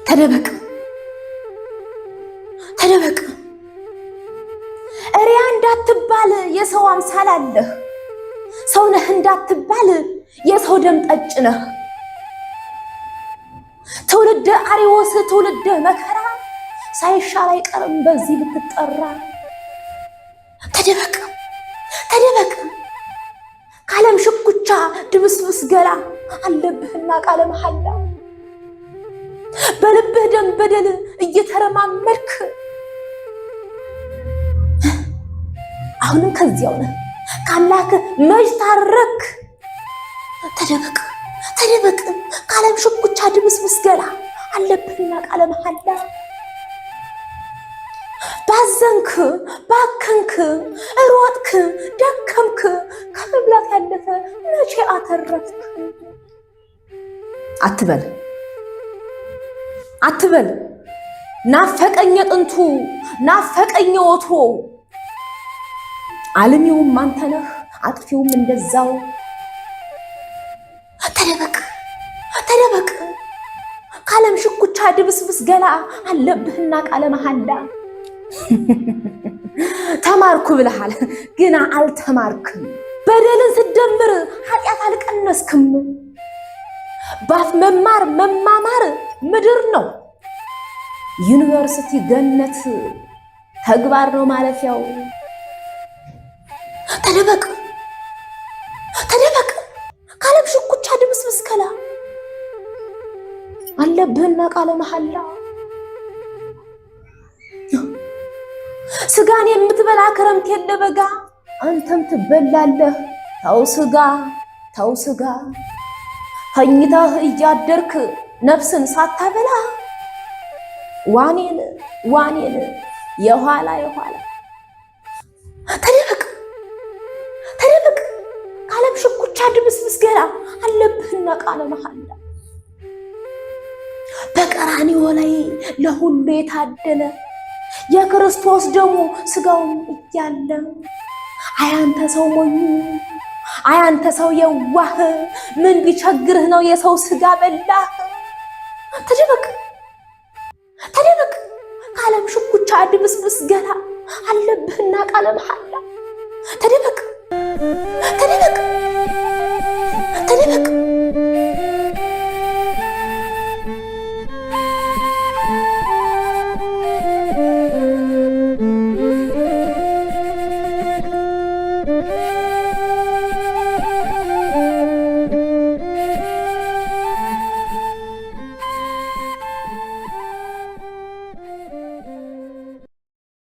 ተደበቅ ተደበቅ እሪያ እንዳትባል የሰው አምሳል አለህ ሰው ነህ እንዳትባል የሰው ደም ጠጭ ነህ ትውልድ አሪዎስ ትውልድ መከራ ሳይሻል አይቀርም በዚህ ልትጠራ ተደበቅ ተደበቅ ካለም ሽኩቻ ድብስብስ ገላ አለብህና ቃለ መሐላ በልብህ ደም በደል እየተረማመድክ አሁንም ከዚያው ነህ ከአምላክ መች ታረክ ተደበቅ ተደበቅ ካለም ሽኩቻ ድብስብስ ገላ አለብህና ቃለ መሐላ ባዘንክ ባከንክ ሮጥክ ደከምክ ከመብላት ያለፈ መቼ አተረፍክ አትበል ናፈቀኝ ጥንቱ ናፈቀኝ ወትሮ ዓለሚውም አንተ ነህ አጥፊውም እንደዛው ተደበቅ ካለም ሽኩቻ ድብስብስ ገላ አለብህና ቃለ መሐላ ተማርኩ ብለሃል ግና አልተማርክም በደልን ስትደምር ኃጢአት አልቀነስክም ባፍ መማር ምድር ነው ዩኒቨርሲቲ ገነት ተግባር ነው ማለፊያው ተደበቅ ካለም ሽኩቻ ድብስብስ ገላ አለብህና ቃለ መሐላ ስጋን የምትበላ ክረምት የለ በጋ አንተም ትበላለህ ተው ስጋ ተኝተህ እያደርክ ነፍስን ሳታበላ ዋኔን የኋላ ተደበቅ ካለም ሽኩቻ ድብስብስ ገላ አለብህና ቃለ መሐላ በቀራንዮ ላይ ለሁሉ የታደለ የክርስቶስ ደሙ ስጋውም እያለ አያንተ ሰው ሞኙ አያንተ ሰው የዋህ ምን ቢቸግርህ ነው የሰው ስጋ በላህ ተደበቅ ካለም ሽኩቻ ድብስብስ ገላ አለብህና ቃለ መሐላ ተደበቅ